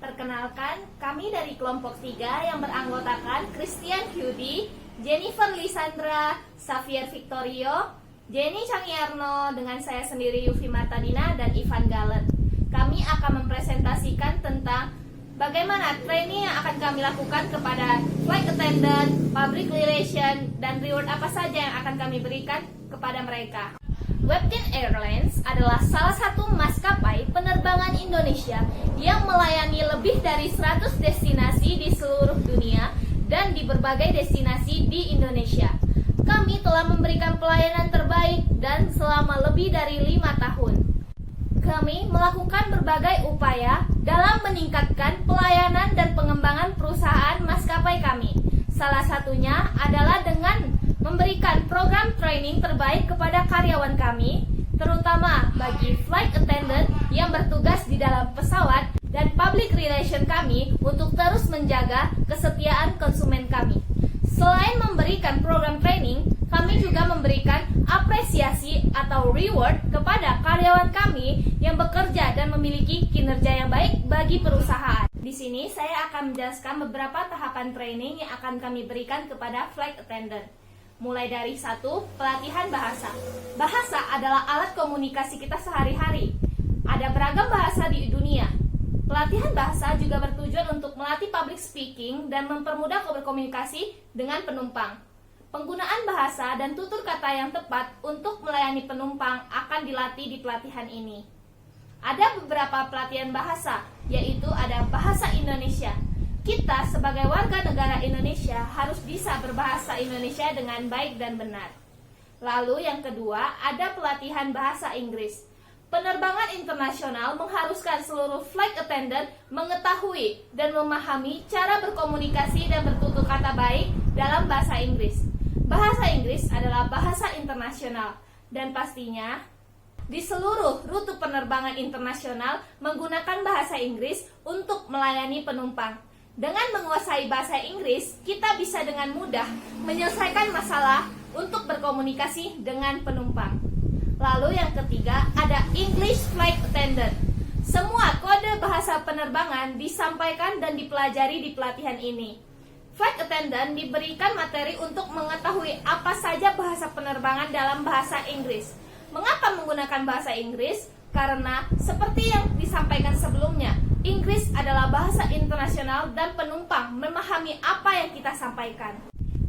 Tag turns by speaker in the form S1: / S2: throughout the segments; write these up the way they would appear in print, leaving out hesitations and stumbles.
S1: Perkenalkan, kami dari kelompok 3 yang beranggotakan Christian Hyudi, Jennifer Lisandra, Xavier Victorio, Jenny Changiarno, dengan saya sendiri Yufi Martadina dan Ivan Galen. Kami akan mempresentasikan tentang bagaimana training yang akan kami lakukan kepada flight attendant, public relation, dan reward apa saja yang akan kami berikan kepada mereka. Webtin Airlines adalah salah satu maskapai penerbangan Indonesia yang melayani lebih dari 100 destinasi di seluruh dunia dan di berbagai destinasi di Indonesia. Kami telah memberikan pelayanan terbaik dan selama lebih dari 5 tahun. Kami melakukan berbagai upaya dalam meningkatkan pelayanan dan pengembangan perusahaan maskapai kami. Salah satunya adalah dengan memberikan program training terbaik kepada karyawan kami, terutama bagi flight attendant yang bertugas di dalam pesawat dan public relation kami untuk terus menjaga kesetiaan konsumen kami. Selain memberikan program training, kami juga memberikan apresiasi atau reward kepada karyawan kami yang bekerja dan memiliki kinerja yang baik bagi perusahaan. Di sini saya akan menjelaskan beberapa tahapan training yang akan kami berikan kepada flight attendant. Mulai dari 1, pelatihan bahasa. Bahasa adalah alat komunikasi kita sehari-hari. Ada beragam bahasa di dunia. Pelatihan bahasa juga bertujuan untuk melatih public speaking dan mempermudah berkomunikasi dengan penumpang. Penggunaan bahasa dan tutur kata yang tepat untuk melayani penumpang akan dilatih di pelatihan ini. Ada beberapa pelatihan bahasa, yaitu ada bahasa Indonesia. Kita sebagai warga negara Indonesia harus bisa berbahasa Indonesia dengan baik dan benar. Lalu yang kedua, ada pelatihan bahasa Inggris. Penerbangan internasional mengharuskan seluruh flight attendant mengetahui dan memahami cara berkomunikasi dan bertutur kata baik dalam bahasa Inggris. Bahasa Inggris adalah bahasa internasional dan pastinya di seluruh rute penerbangan internasional menggunakan bahasa Inggris untuk melayani penumpang. Dengan menguasai bahasa Inggris, kita bisa dengan mudah menyelesaikan masalah untuk berkomunikasi dengan penumpang. Lalu yang ketiga, ada English Flight Attendant. Semua kode bahasa penerbangan disampaikan dan dipelajari di pelatihan ini. Flight Attendant diberikan materi untuk mengetahui apa saja bahasa penerbangan dalam bahasa Inggris. Mengapa menggunakan bahasa Inggris? Karena seperti yang disampaikan sebelumnya, Inggris adalah bahasa internasional dan penumpang memahami apa yang kita sampaikan.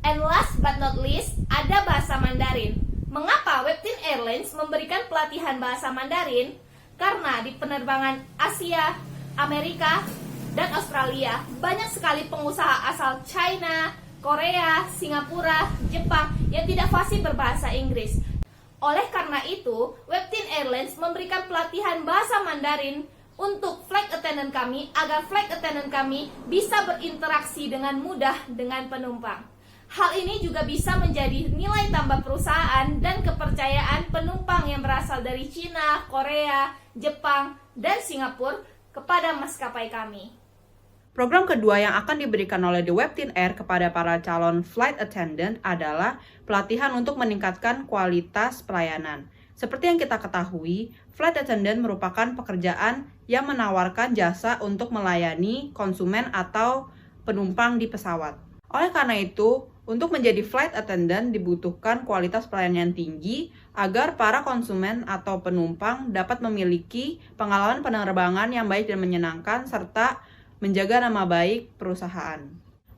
S1: And last but not least, ada bahasa Mandarin. Mengapa Webtin Airlines memberikan pelatihan bahasa Mandarin? Karena di penerbangan Asia, Amerika, dan Australia, banyak sekali pengusaha asal China, Korea, Singapura, Jepang yang tidak fasih berbahasa Inggris. Oleh karena itu, Webtin Airlines memberikan pelatihan bahasa Mandarin untuk flight attendant kami agar flight attendant kami bisa berinteraksi dengan mudah dengan penumpang. Hal ini juga bisa menjadi nilai tambah perusahaan dan kepercayaan penumpang yang berasal dari Cina, Korea, Jepang, dan Singapura kepada maskapai kami.
S2: Program kedua yang akan diberikan oleh The Webtin Air kepada para calon flight attendant adalah pelatihan untuk meningkatkan kualitas pelayanan. Seperti yang kita ketahui, flight attendant merupakan pekerjaan yang menawarkan jasa untuk melayani konsumen atau penumpang di pesawat. Oleh karena itu, untuk menjadi flight attendant dibutuhkan kualitas pelayanan yang tinggi agar para konsumen atau penumpang dapat memiliki pengalaman penerbangan yang baik dan menyenangkan serta menjaga nama baik perusahaan.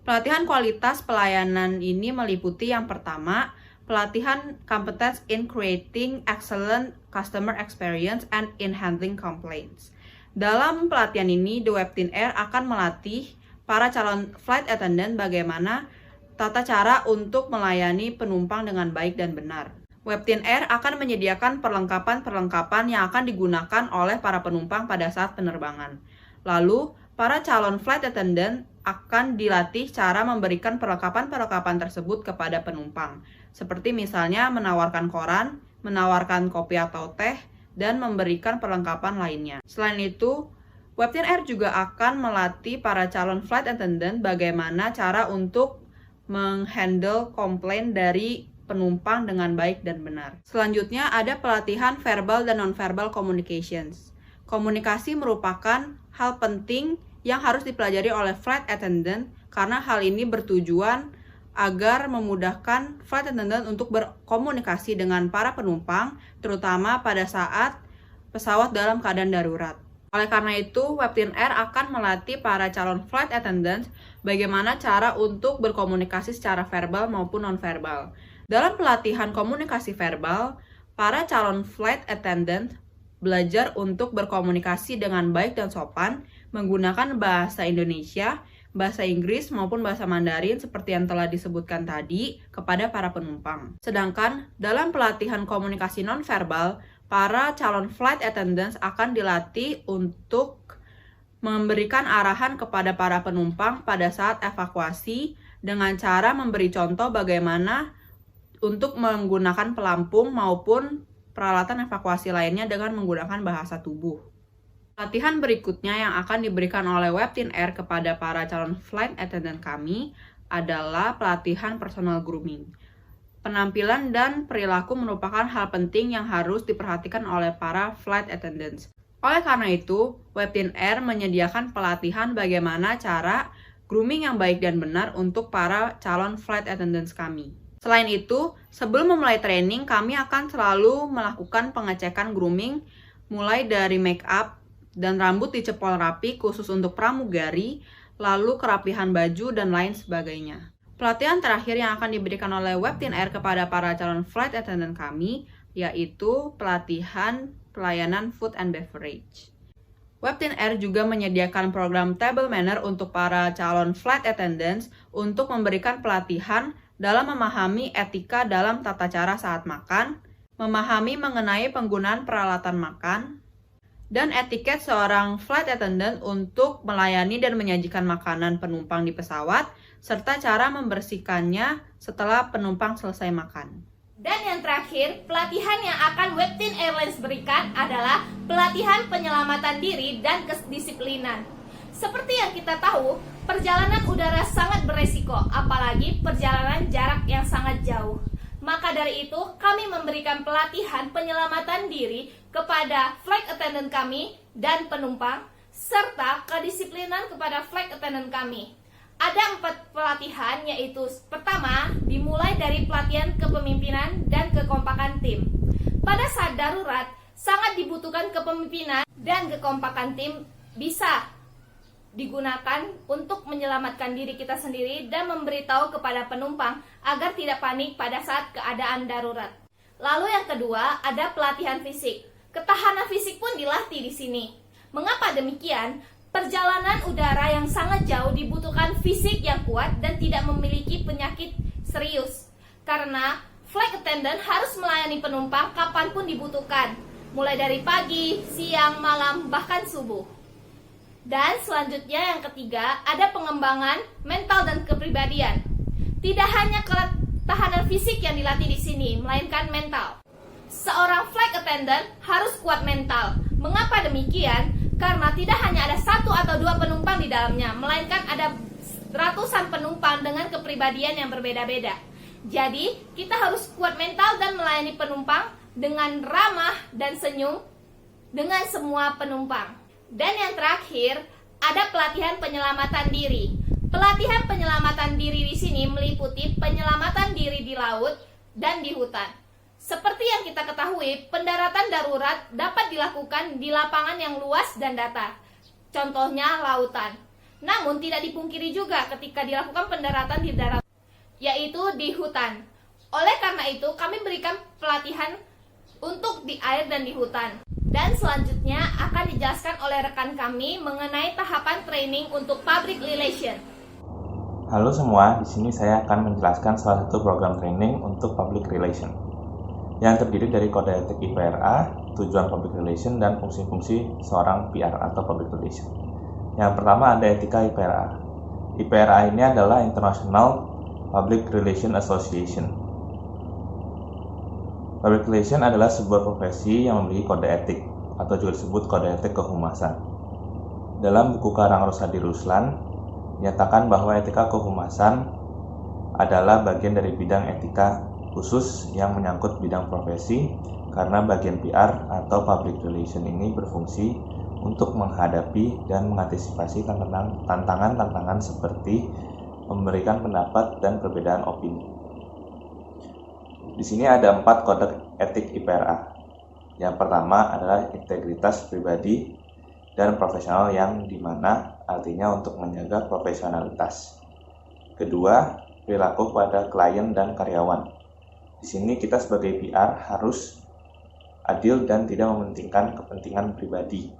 S2: Pelatihan kualitas pelayanan ini meliputi yang pertama, pelatihan competence in creating excellent customer experience and in handling complaints. Dalam pelatihan ini, The Webtin Air akan melatih para calon flight attendant bagaimana tata cara untuk melayani penumpang dengan baik dan benar. Webtin Air akan menyediakan perlengkapan-perlengkapan yang akan digunakan oleh para penumpang pada saat penerbangan. Lalu, para calon flight attendant akan dilatih cara memberikan perlengkapan-perlengkapan tersebut kepada penumpang, seperti misalnya menawarkan koran, menawarkan kopi atau teh, dan memberikan perlengkapan lainnya. Selain itu, Webtin Air juga akan melatih para calon flight attendant bagaimana cara untuk menghandle komplain dari penumpang dengan baik dan benar. Selanjutnya ada pelatihan verbal dan non-verbal communications. Komunikasi merupakan hal penting yang harus dipelajari oleh flight attendant karena hal ini bertujuan agar memudahkan flight attendant untuk berkomunikasi dengan para penumpang, terutama pada saat pesawat dalam keadaan darurat. Oleh karena itu, Webtin Air akan melatih para calon flight attendant bagaimana cara untuk berkomunikasi secara verbal maupun non-verbal. Dalam pelatihan komunikasi verbal, para calon flight attendant belajar untuk berkomunikasi dengan baik dan sopan menggunakan bahasa Indonesia, bahasa Inggris maupun bahasa Mandarin seperti yang telah disebutkan tadi kepada para penumpang. Sedangkan dalam pelatihan komunikasi nonverbal, para calon flight attendants akan dilatih untuk memberikan arahan kepada para penumpang pada saat evakuasi dengan cara memberi contoh bagaimana untuk menggunakan pelampung maupun peralatan evakuasi lainnya dengan menggunakan bahasa tubuh. Pelatihan berikutnya yang akan diberikan oleh Webtin Air kepada para calon flight attendant kami adalah pelatihan personal grooming. Penampilan dan perilaku merupakan hal penting yang harus diperhatikan oleh para flight attendants. Oleh karena itu, Webtin Air menyediakan pelatihan bagaimana cara grooming yang baik dan benar untuk para calon flight attendants kami. Selain itu, sebelum memulai training, kami akan selalu melakukan pengecekan grooming mulai dari make up dan rambut dicepol rapi khusus untuk pramugari, lalu kerapihan baju dan lain sebagainya. Pelatihan terakhir yang akan diberikan oleh Webtin Air kepada para calon flight attendant kami yaitu pelatihan pelayanan food and beverage. Webtin Air juga menyediakan program table manner untuk para calon flight attendants untuk memberikan pelatihan dalam memahami etika dalam tata cara saat makan, memahami mengenai penggunaan peralatan makan, dan etiket seorang flight attendant untuk melayani dan menyajikan makanan penumpang di pesawat, serta cara membersihkannya setelah penumpang selesai makan.
S1: Dan yang terakhir, pelatihan yang akan Webtin Airlines berikan adalah pelatihan penyelamatan diri dan kedisiplinan. Seperti yang kita tahu, perjalanan udara sangat beresiko, apalagi perjalanan jarak yang sangat jauh. Maka dari itu, kami memberikan pelatihan penyelamatan diri kepada flight attendant kami dan penumpang, serta kedisiplinan kepada flight attendant kami. Ada 4 pelatihan, yaitu pertama, dimulai dari pelatihan kepemimpinan dan kekompakan tim. Pada saat darurat, sangat dibutuhkan kepemimpinan dan kekompakan tim bisa digunakan untuk menyelamatkan diri kita sendiri dan memberitahu kepada penumpang agar tidak panik pada saat keadaan darurat. Lalu yang kedua, ada pelatihan fisik. Ketahanan fisik pun dilatih di sini. Mengapa demikian? Perjalanan udara yang sangat jauh dibutuhkan fisik yang kuat dan tidak memiliki penyakit serius. Karena flight attendant harus melayani penumpang kapanpun dibutuhkan, mulai dari pagi, siang, malam, bahkan subuh. Dan selanjutnya yang ketiga, ada pengembangan mental dan kepribadian. Tidak hanya ketahanan fisik yang dilatih di sini, melainkan mental. Seorang flight attendant harus kuat mental. Mengapa demikian? Karena tidak hanya ada 1 atau 2 penumpang di dalamnya, melainkan ada ratusan penumpang dengan kepribadian yang berbeda-beda. Jadi, kita harus kuat mental dan melayani penumpang dengan ramah dan senyum dengan semua penumpang. Dan yang terakhir, ada pelatihan penyelamatan diri. Pelatihan penyelamatan diri di sini meliputi penyelamatan diri di laut dan di hutan. Seperti yang kita ketahui, pendaratan darurat dapat dilakukan di lapangan yang luas dan datar. Contohnya lautan. Namun tidak dipungkiri juga ketika dilakukan pendaratan di darat, yaitu di hutan. Oleh karena itu, kami berikan pelatihan untuk di air dan di hutan. Dan selanjutnya akan dijelaskan oleh rekan kami mengenai tahapan training untuk public relation.
S3: Halo semua, di sini saya akan menjelaskan salah satu program training untuk public relation yang terdiri dari kode etik IPRA, tujuan public relation, dan fungsi-fungsi seorang PR atau public relation. Yang pertama ada etika IPRA. IPRA ini adalah International Public Relation Association. Public relation adalah sebuah profesi yang memiliki kode etik, atau juga disebut kode etik kehumasan. Dalam buku karang Rosadi Ruslan, menyatakan bahwa etika kehumasan adalah bagian dari bidang etika khusus yang menyangkut bidang profesi, karena bagian PR atau public relation ini berfungsi untuk menghadapi dan mengantisipasi tantangan-tantangan seperti memberikan pendapat dan perbedaan opini. Di sini ada 4 kode etik IPRA. Yang pertama adalah integritas pribadi dan profesional, yang dimana artinya untuk menjaga profesionalitas. Kedua, perilaku pada klien dan karyawan. Di sini kita sebagai PR harus adil dan tidak mementingkan kepentingan pribadi,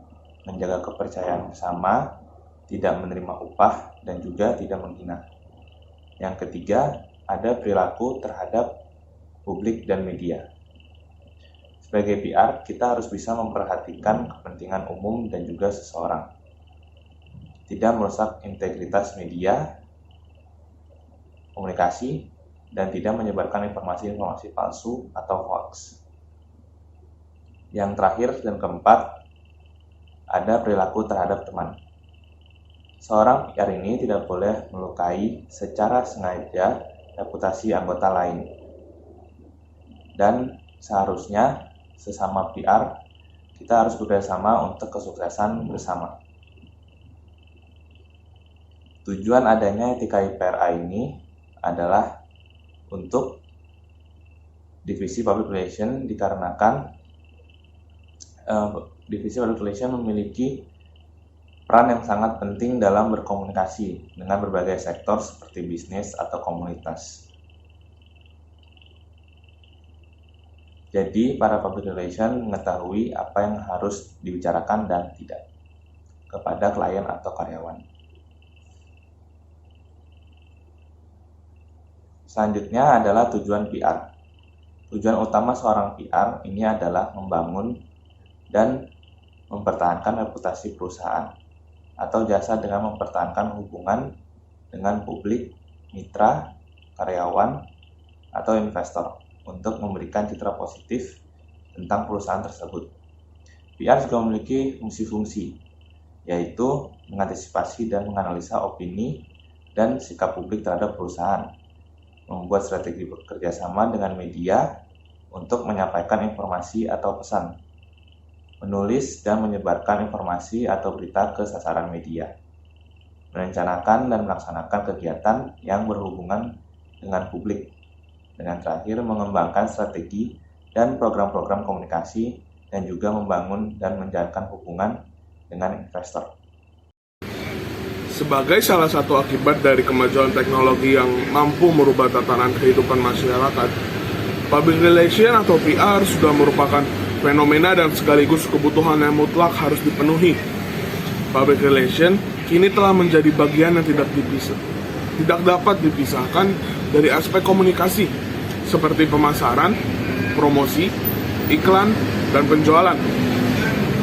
S3: menjaga kepercayaan bersama, tidak menerima upah, dan juga tidak menghina. Yang ketiga, ada perilaku terhadap publik dan media. Sebagai PR, kita harus bisa memperhatikan kepentingan umum dan juga seseorang. Tidak merusak integritas media, komunikasi, dan tidak menyebarkan informasi-informasi palsu atau hoax. Yang terakhir dan keempat, ada perilaku terhadap teman. Seorang PR ini tidak boleh melukai secara sengaja reputasi anggota lain. Dan seharusnya sesama PR, kita harus bekerjasama untuk kesuksesan bersama. Tujuan adanya etika IPRA ini adalah untuk divisi public relation, dikarenakan divisi public relation memiliki peran yang sangat penting dalam berkomunikasi dengan berbagai sektor seperti bisnis atau komunitas. Jadi, para public relation mengetahui apa yang harus dibicarakan dan tidak kepada klien atau karyawan. Selanjutnya adalah tujuan PR. Tujuan utama seorang PR ini adalah membangun dan mempertahankan reputasi perusahaan atau jasa dengan mempertahankan hubungan dengan publik, mitra, karyawan, atau investor untuk memberikan citra positif tentang perusahaan tersebut. PR juga memiliki fungsi-fungsi, yaitu mengantisipasi dan menganalisa opini dan sikap publik terhadap perusahaan, membuat strategi bekerjasama dengan media untuk menyampaikan informasi atau pesan, menulis dan menyebarkan informasi atau berita ke sasaran media, merencanakan dan melaksanakan kegiatan yang berhubungan dengan publik, dan yang terakhir mengembangkan strategi dan program-program komunikasi dan juga membangun dan menjalankan hubungan dengan investor.
S4: Sebagai salah satu akibat dari kemajuan teknologi yang mampu merubah tatanan kehidupan masyarakat, public relation atau PR sudah merupakan fenomena dan sekaligus kebutuhan yang mutlak harus dipenuhi. Public relation kini telah menjadi bagian yang tidak dapat dipisahkan dari aspek komunikasi, seperti pemasaran, promosi, iklan, dan penjualan.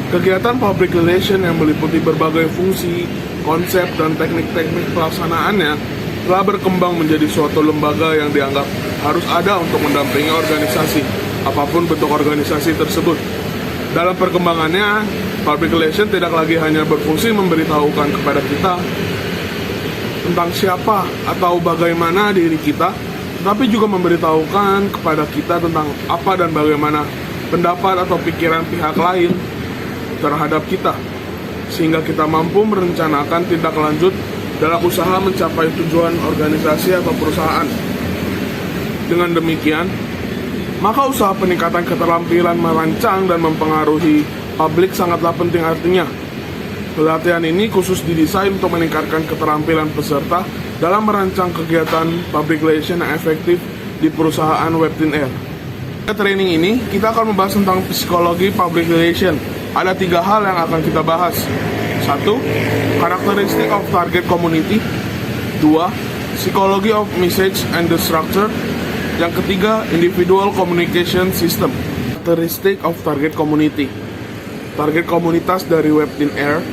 S4: Kegiatan public relation yang meliputi berbagai fungsi, konsep, dan teknik-teknik pelaksanaannya telah berkembang menjadi suatu lembaga yang dianggap harus ada untuk mendampingi organisasi, apapun bentuk organisasi tersebut. Dalam perkembangannya, public relation tidak lagi hanya berfungsi memberitahukan kepada kita tentang siapa atau bagaimana diri kita, tapi juga memberitahukan kepada kita tentang apa dan bagaimana pendapat atau pikiran pihak lain terhadap kita, sehingga kita mampu merencanakan tindak lanjut dalam usaha mencapai tujuan organisasi atau perusahaan. Dengan demikian, maka usaha peningkatan keterampilan merancang dan mempengaruhi publik sangatlah penting artinya. Pelatihan ini khusus didesain untuk meningkatkan keterampilan peserta dalam merancang kegiatan public relation yang efektif di perusahaan Webtin Air. Pada training ini, kita akan membahas tentang psikologi public relation. Ada 3 hal yang akan kita bahas. 1. Characteristic of target community. 2. Psychology of message and the structure. Yang ketiga, individual communication system. Characteristic of target community. Target komunitas dari Webtin Air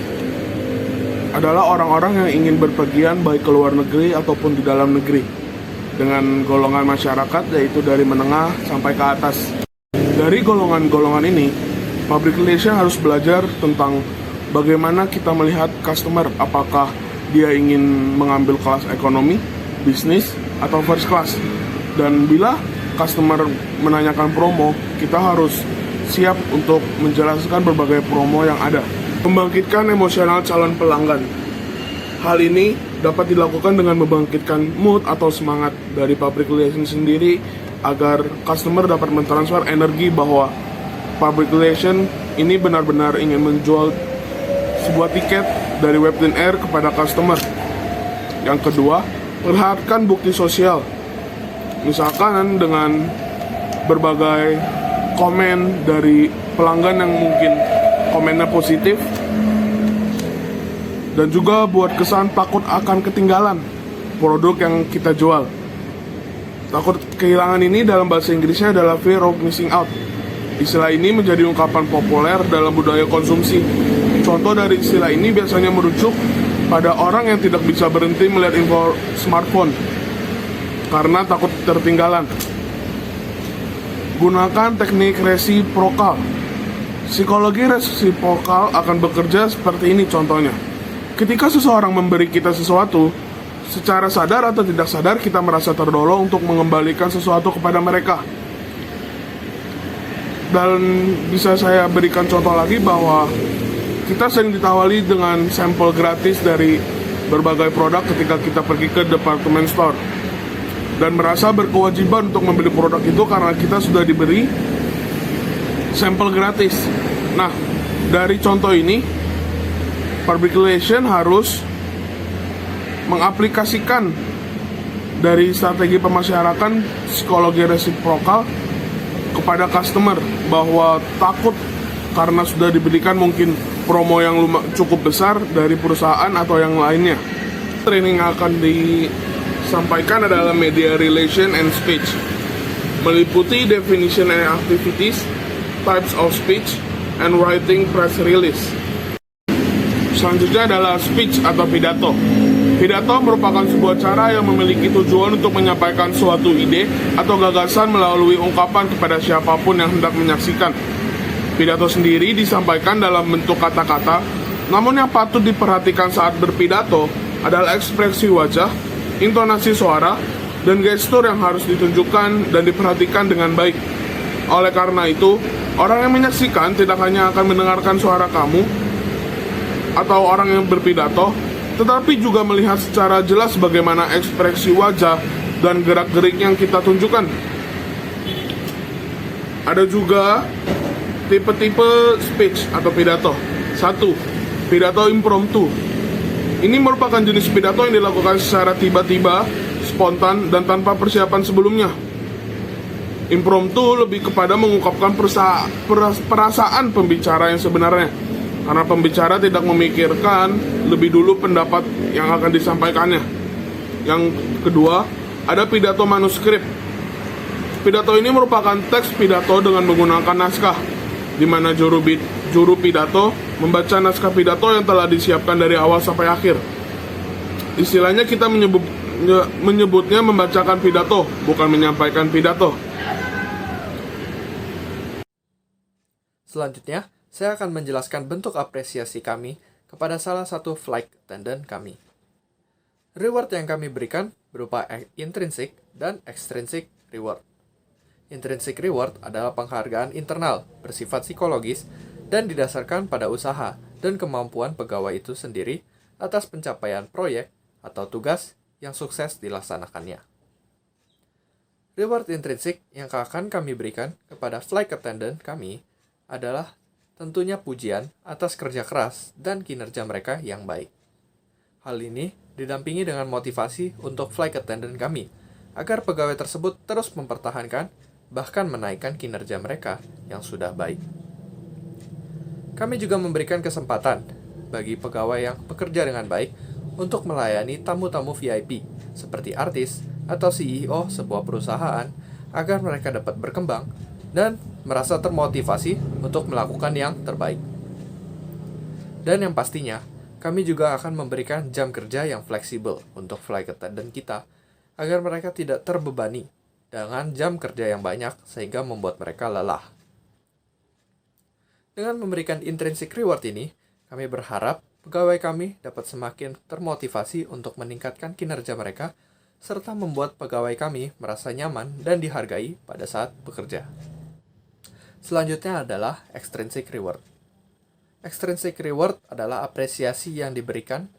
S4: adalah orang-orang yang ingin berpergian baik ke luar negeri ataupun di dalam negeri, dengan golongan masyarakat yaitu dari menengah sampai ke atas. Dari golongan-golongan ini, public relation harus belajar tentang bagaimana kita melihat customer, apakah dia ingin mengambil kelas ekonomi, bisnis, atau first class. Dan bila customer menanyakan promo, kita harus siap untuk menjelaskan berbagai promo yang ada. Membangkitkan emosional calon pelanggan. Hal ini dapat dilakukan dengan membangkitkan mood atau semangat dari public relation sendiri agar customer dapat mentransfer energi bahwa public relation ini benar-benar ingin menjual sebuah tiket dari Webtin Air kepada customer. Yang kedua, perlihatkan bukti sosial. Misalkan dengan berbagai komen dari pelanggan yang mungkin komennya positif, dan juga buat kesan takut akan ketinggalan produk yang kita jual. Takut kehilangan ini dalam bahasa Inggrisnya adalah fear of missing out. Istilah ini menjadi ungkapan populer dalam budaya konsumsi. Contoh dari istilah ini biasanya merujuk pada orang yang tidak bisa berhenti melihat info smartphone karena takut tertinggalan. Gunakan teknik resiprokal. Psikologi resiprokal akan bekerja seperti ini contohnya. Ketika seseorang memberi kita sesuatu, secara sadar atau tidak sadar kita merasa terdorong untuk mengembalikan sesuatu kepada mereka. Dan bisa saya berikan contoh lagi bahwa kita sering ditawari dengan sampel gratis dari berbagai produk ketika kita pergi ke department store dan merasa berkewajiban untuk membeli produk itu karena kita sudah diberi sampel gratis. Nah, dari contoh ini public relation harus mengaplikasikan dari strategi pemasyaratan psikologi resiprokal kepada customer bahwa takut karena sudah diberikan mungkin promo yang cukup besar dari perusahaan atau yang lainnya. Training akan disampaikan adalah media relation and speech, meliputi definition and activities, types of speech, and writing press release. Selanjutnya adalah speech atau pidato. Pidato merupakan sebuah cara yang memiliki tujuan untuk menyampaikan suatu ide atau gagasan melalui ungkapan kepada siapapun yang hendak menyaksikan. Pidato sendiri disampaikan dalam bentuk kata-kata, namun yang patut diperhatikan saat berpidato adalah ekspresi wajah, intonasi suara, dan gestur yang harus ditunjukkan dan diperhatikan dengan baik. Oleh karena itu, orang yang menyaksikan tidak hanya akan mendengarkan suara kamu atau orang yang berpidato, tetapi juga melihat secara jelas bagaimana ekspresi wajah dan gerak-gerik yang kita tunjukkan. Ada juga tipe-tipe speech atau pidato. 1. Pidato impromptu. Ini merupakan jenis pidato yang dilakukan secara tiba-tiba, spontan, dan tanpa persiapan sebelumnya. Impromptu lebih kepada mengungkapkan perasaan pembicara yang sebenarnya, karena pembicara tidak memikirkan lebih dulu pendapat yang akan disampaikannya. Yang kedua, ada pidato manuskrip. Pidato ini merupakan teks pidato dengan menggunakan naskah, di mana juru pidato membaca naskah pidato yang telah disiapkan dari awal sampai akhir. Istilahnya kita menyebutnya membacakan pidato, bukan menyampaikan pidato.
S5: Selanjutnya, saya akan menjelaskan bentuk apresiasi kami kepada salah satu flight attendant kami. Reward yang kami berikan berupa intrinsic dan extrinsic reward. Intrinsic reward adalah penghargaan internal bersifat psikologis dan didasarkan pada usaha dan kemampuan pegawai itu sendiri atas pencapaian proyek atau tugas yang sukses dilaksanakannya. Reward intrinsik yang akan kami berikan kepada flight attendant kami adalah tentunya pujian atas kerja keras dan kinerja mereka yang baik. Hal ini didampingi dengan motivasi untuk flight attendant kami, agar pegawai tersebut terus mempertahankan, bahkan menaikkan kinerja mereka yang sudah baik. Kami juga memberikan kesempatan bagi pegawai yang bekerja dengan baik untuk melayani tamu-tamu VIP, seperti artis atau CEO sebuah perusahaan, agar mereka dapat berkembang dan merasa termotivasi untuk melakukan yang terbaik. Dan yang pastinya, kami juga akan memberikan jam kerja yang fleksibel untuk flight attendant kita, agar mereka tidak terbebani dengan jam kerja yang banyak sehingga membuat mereka lelah. Dengan memberikan intrinsic reward ini, kami berharap pegawai kami dapat semakin termotivasi untuk meningkatkan kinerja mereka, serta membuat pegawai kami merasa nyaman dan dihargai pada saat bekerja. Selanjutnya adalah extrinsic reward. Extrinsic reward adalah apresiasi yang diberikan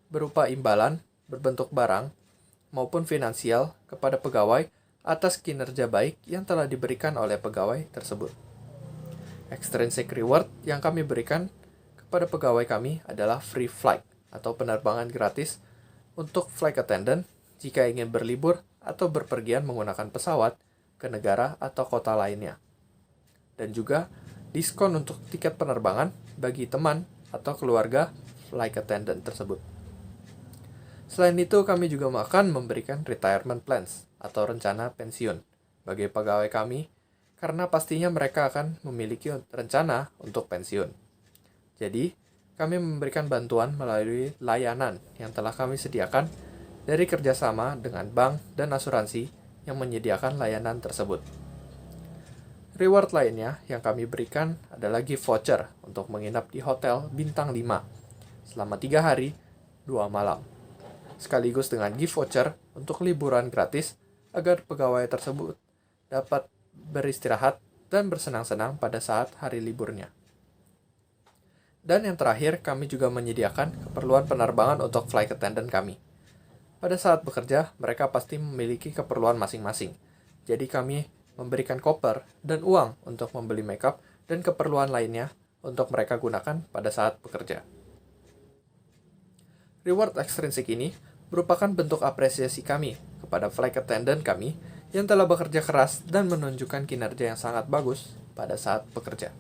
S5: berupa imbalan berbentuk barang maupun finansial kepada pegawai atas kinerja baik yang telah diberikan oleh pegawai tersebut. Extrinsic reward yang kami berikan kepada pegawai kami adalah free flight atau penerbangan gratis untuk flight attendant jika ingin berlibur atau berpergian menggunakan pesawat ke negara atau kota lainnya. Dan juga diskon untuk tiket penerbangan bagi teman atau keluarga flight attendant tersebut. Selain itu, kami juga akan memberikan retirement plans atau rencana pensiun bagi pegawai kami karena pastinya mereka akan memiliki rencana untuk pensiun. Jadi, kami memberikan bantuan melalui layanan yang telah kami sediakan dari kerjasama dengan bank dan asuransi yang menyediakan layanan tersebut. Reward lainnya yang kami berikan adalah gift voucher untuk menginap di hotel bintang 5 selama 3 hari, 2 malam. Sekaligus dengan gift voucher untuk liburan gratis agar pegawai tersebut dapat beristirahat dan bersenang-senang pada saat hari liburnya. Dan yang terakhir, kami juga menyediakan keperluan penerbangan untuk flight attendant kami. Pada saat bekerja, mereka pasti memiliki keperluan masing-masing. Jadi kami memberikan koper dan uang untuk membeli makeup dan keperluan lainnya untuk mereka gunakan pada saat bekerja. Reward extrinsic ini merupakan bentuk apresiasi kami kepada flight attendant kami yang telah bekerja keras dan menunjukkan kinerja yang sangat bagus pada saat bekerja.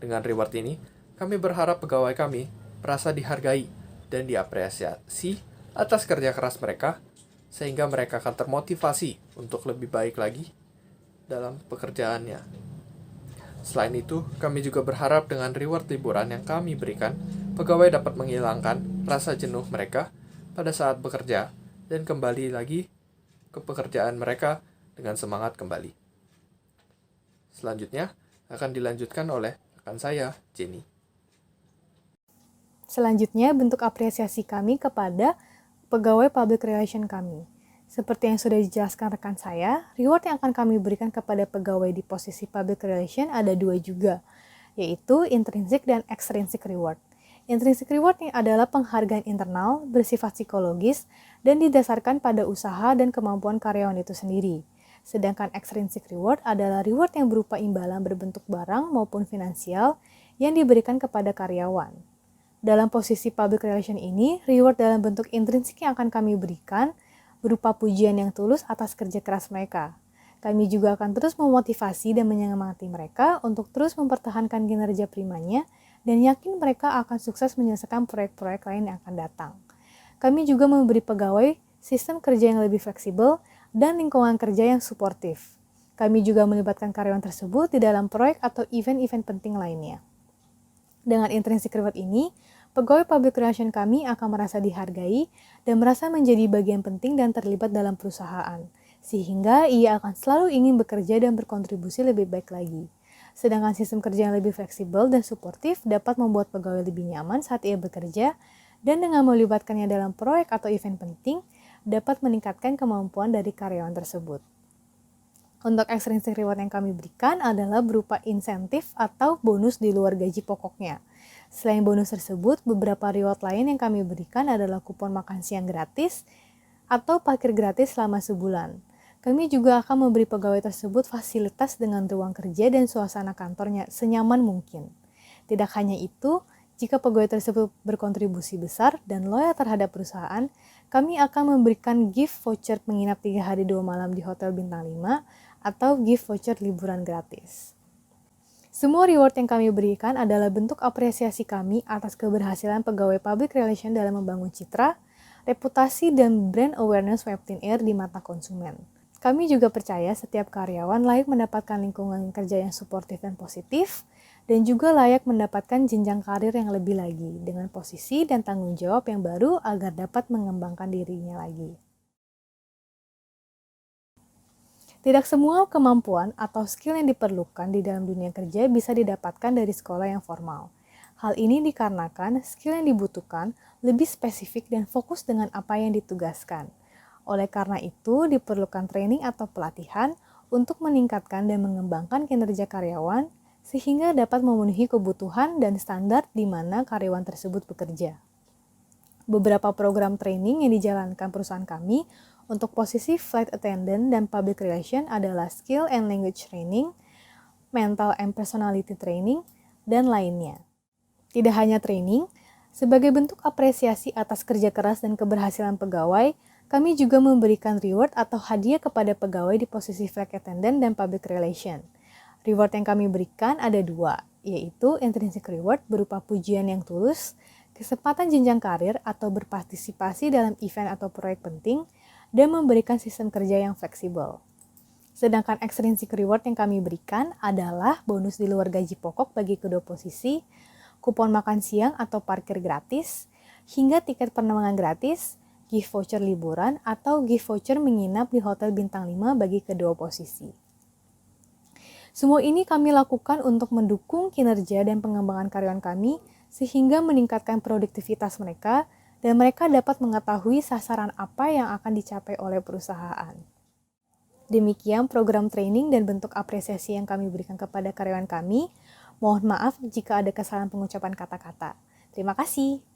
S5: Dengan reward ini, kami berharap pegawai kami merasa dihargai dan diapresiasi atas kerja keras mereka, sehingga mereka akan termotivasi untuk lebih baik lagi dalam pekerjaannya. Selain itu, kami juga berharap dengan reward liburan yang kami berikan, pegawai dapat menghilangkan rasa jenuh mereka pada saat bekerja dan kembali lagi ke pekerjaan mereka dengan semangat kembali. Selanjutnya, akan dilanjutkan oleh rekan saya, Jenny.
S6: Selanjutnya, bentuk apresiasi kami kepada pegawai public relation kami. Seperti yang sudah dijelaskan rekan saya, reward yang akan kami berikan kepada pegawai di posisi public relation ada 2 juga, yaitu intrinsic dan extrinsic reward. Intrinsic reward adalah penghargaan internal bersifat psikologis dan didasarkan pada usaha dan kemampuan karyawan itu sendiri. Sedangkan extrinsic reward adalah reward yang berupa imbalan berbentuk barang maupun finansial yang diberikan kepada karyawan. Dalam posisi public relation ini, reward dalam bentuk intrinsik yang akan kami berikan berupa pujian yang tulus atas kerja keras mereka. Kami juga akan terus memotivasi dan menyemangati mereka untuk terus mempertahankan kinerja primanya dan yakin mereka akan sukses menyelesaikan proyek-proyek lain yang akan datang. Kami juga memberi pegawai sistem kerja yang lebih fleksibel dan lingkungan kerja yang suportif. Kami juga melibatkan karyawan tersebut di dalam proyek atau event-event penting lainnya. Dengan intrinsic reward ini, pegawai public relation kami akan merasa dihargai dan merasa menjadi bagian penting dan terlibat dalam perusahaan, sehingga ia akan selalu ingin bekerja dan berkontribusi lebih baik lagi. Sedangkan sistem kerja yang lebih fleksibel dan suportif dapat membuat pegawai lebih nyaman saat ia bekerja, dan dengan melibatkannya dalam proyek atau event penting, dapat meningkatkan kemampuan dari karyawan tersebut. Untuk extrinsic reward yang kami berikan adalah berupa insentif atau bonus di luar gaji pokoknya. Selain bonus tersebut, beberapa reward lain yang kami berikan adalah kupon makan siang gratis atau parkir gratis selama sebulan. Kami juga akan memberi pegawai tersebut fasilitas dengan ruang kerja dan suasana kantornya senyaman mungkin. Tidak hanya itu, jika pegawai tersebut berkontribusi besar dan loyal terhadap perusahaan, kami akan memberikan gift voucher menginap 3 hari 2 malam di Hotel Bintang 5 atau gift voucher liburan gratis. Semua reward yang kami berikan adalah bentuk apresiasi kami atas keberhasilan pegawai public relation dalam membangun citra, reputasi, dan brand awareness Webtin Air di mata konsumen. Kami juga percaya setiap karyawan layak mendapatkan lingkungan kerja yang suportif dan positif, dan juga layak mendapatkan jenjang karir yang lebih lagi, dengan posisi dan tanggung jawab yang baru agar dapat mengembangkan dirinya lagi. Tidak semua kemampuan atau skill yang diperlukan di dalam dunia kerja bisa didapatkan dari sekolah yang formal. Hal ini dikarenakan skill yang dibutuhkan lebih spesifik dan fokus dengan apa yang ditugaskan. Oleh karena itu, diperlukan training atau pelatihan untuk meningkatkan dan mengembangkan kinerja karyawan, sehingga dapat memenuhi kebutuhan dan standar di mana karyawan tersebut bekerja. Beberapa program training yang dijalankan perusahaan kami untuk posisi flight attendant dan public relation adalah skill and language training, mental and personality training, dan lainnya. Tidak hanya training, sebagai bentuk apresiasi atas kerja keras dan keberhasilan pegawai, kami juga memberikan reward atau hadiah kepada pegawai di posisi flight attendant dan public relation. Reward yang kami berikan ada 2, yaitu intrinsic reward berupa pujian yang tulus, kesempatan jenjang karir atau berpartisipasi dalam event atau proyek penting, dan memberikan sistem kerja yang fleksibel. Sedangkan extrinsic reward yang kami berikan adalah bonus di luar gaji pokok bagi kedua posisi, kupon makan siang atau parkir gratis, hingga tiket penerbangan gratis, gift voucher liburan, atau gift voucher menginap di hotel bintang 5 bagi kedua posisi. Semua ini kami lakukan untuk mendukung kinerja dan pengembangan karyawan kami sehingga meningkatkan produktivitas mereka dan mereka dapat mengetahui sasaran apa yang akan dicapai oleh perusahaan. Demikian program training dan bentuk apresiasi yang kami berikan kepada karyawan kami. Mohon maaf jika ada kesalahan pengucapan kata-kata. Terima kasih.